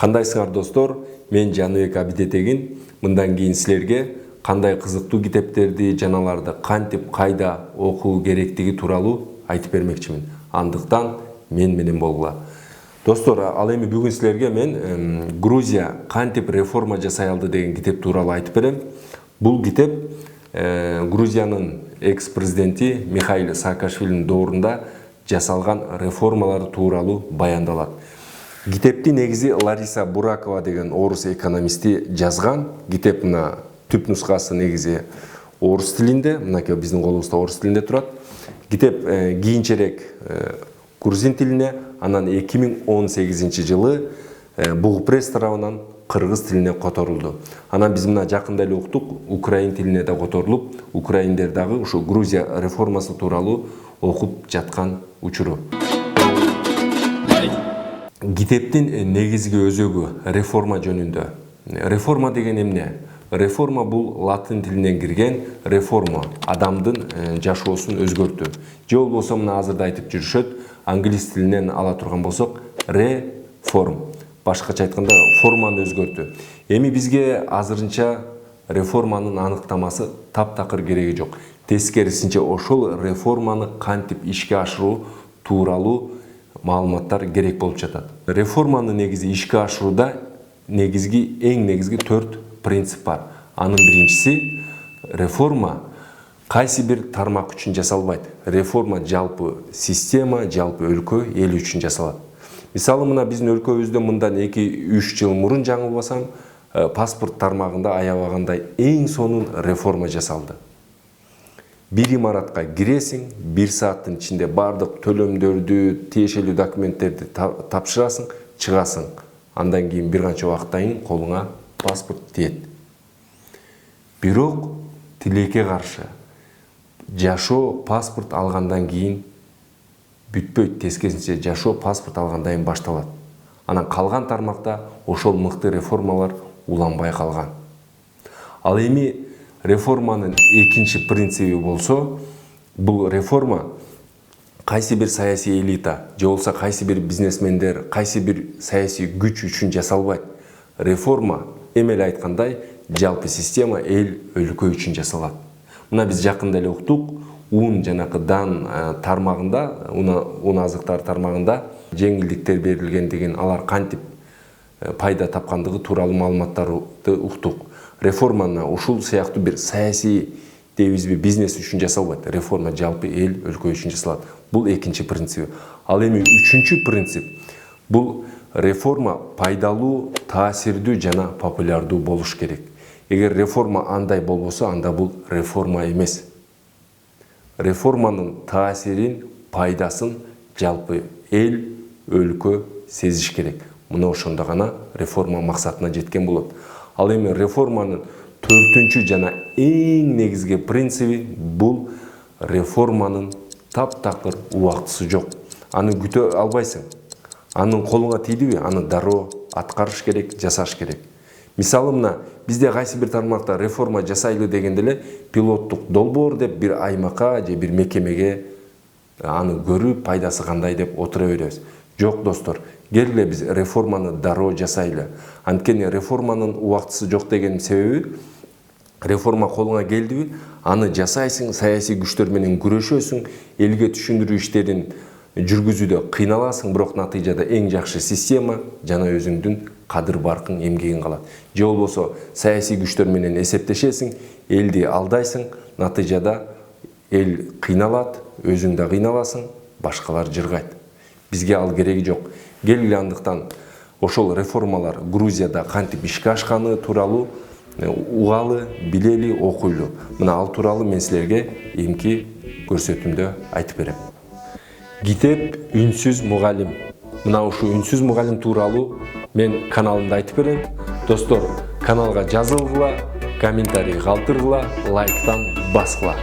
Кандайсыңар достор? Мен Жаныбек Абидетегин. Мындан кийин силерге кандай кызыктуу китептерди, жаналарды кантип, кайда окуу керектиги тууралуу айтып бермекчимин. Андыктан мен менен болгула. Достор, ал эми бүгүн силерге мен Грузия кантип реформа жасай алды деген китеп тууралуу айтып берем. Бул китеп Грузиянын экс-президенти Михаил Саакашвилинин доорунда жасалган реформалар тууралуу баяндалат. Китепти негизи Лариса Буракова деген орус экономисти жазган. Китеп мына түп нускасы негизи орус тилинде, мынакей биздин колубузда орус тилинде турат. Китеп кийинчерээк грузин тилине, анан 2018 жылы Бугупресс тарабынан кыргыз тилине которулду. Анан биз мына жакында эле уктук, украин тилине да которулуп, украиндер дагы ушу Грузия реформасы тууралуу окуп жаткан учуру. Китептин негизги өзөгү реформа жөнүндө. Реформа деген эмне? Реформа бул латын тилинен кирген реформа, адамдын жашоосун өзгөртүү. Же болбосо мына азырда айтып жүрүшөт, англис тилинен ала турган болсок, реформ. Башкача айтканда форманы өзгөртүү. Эми бизге азырынча реформанын аныктамасы таптакыр кереги жок. Тескерисинче ошол реформаны кантип ишке ашыруу тууралуу маалыматтар керек болуп жатат. Реформаны негизи ишке ашырууда эң негизги 4 принцип бар. Анын биринчиси, реформа кайсы бир тармак үчүн жасалбайт. Реформа жалпы система, жалпы өлкө, эл үчүн жасалат. Мисалы мына биздин өлкөбүздө мындан 2-3 жыл мурун жаңылбасам, паспорт тармагында аябагандай эң сонун реформа жасалды. Бир имаратка киресиң, 1 сааттын ичинде бардык төлөмдөрдү, тиешелүү документтерди тапшырасың, чыгасың. Андан кийин бир канча убакыттан кийин колуңа паспорт тиет. Бирок тилекке каршы жашоо паспорт алгандан кийин бүтпөйт, тескерисинче жашоо паспорт алгандан кийин башталат. Анан калган тармакта ошол мыкты реформалар уланбай калган. Ал эми реформанын экинчи принциби болсо, бул реформа кайсы бир саясий элита, же болбосо кайсы бир бизнесмендер, кайсы бир саясий күч үчүн жасалбайт. Реформа, эми эле айткандай, жалпы система, эл, өлкө үчүн жасалат. Мына биз жакында эле уктук, ун жанакы дан тармагында, ун азыктар тармагында жеңилдиктер берилген деген, алар кантип пайда тапкандыгы тууралуу маалыматтарды уктук. Реформаны ушул сыяктуу бир саясий дейбизби, бизнес үчүн жасалбайт. Реформа жалпы эл, өлкө үчүн жасалат. Бул экинчи принцип. Ал эми үчүнчү принцип, бул реформа пайдалуу, таасирдүү жана популярдуу болуш керек. Эгер реформа андай болбосо, анда бул реформа эмес. Реформанын таасирин, пайдасын жалпы эл, өлкө сезиш керек. Мына ошондо гана реформа максатына жеткен болот. Ал эми реформанын 4-чү жана эң негизги принциби бул реформанын таптакыр убактысы жок. Аны күтө албайсың. Анын колуңа тийдиби, аны дароо аткарыш керек, жасаш керек. Мисалы мына бизде кайсы бир тармакта реформа жасайлы дегенде эле пилоттук долбоор деп бир аймакка же бир мекемеге аны көрүп, пайдасы кандай деп отура беребиз. Жок достор, келгиле биз реформаны дароо жасайлы. Анткени реформанын убактысы жок деген себеби, реформа колуңа келдиби, аны жасайсың, саясий күчтөр менен күрөшөсүң, элге түшүндүрүү иштерин жүргүзүүдө кыйналасың, бирок натыйжада эң жакшы система жана өзүңдүн кадыр баркың, эмгегиң калат. Же болбосо саясий күчтөр менен эсептешесиң, элди алдайсың, натыйжада эл кыйналат, өзүң да кыйналасың, башкалар жыргайт. Бизге ал кереги жок. Келгиле андыктан ошол реформалар Грузияда кантип ишке ашканы тууралуу угалы, билели, окуйлу. Мына ал тууралуу мен силерге эмки көрсөтүүмдө айтып берем. Китеп «Үнсүз мугалим». Мына ушу «Үнсүз мугалим» тууралуу мен каналымда айтып берем. Достор, каналга жазылгыла, комментарий калтыргыла, лайктан баскыла.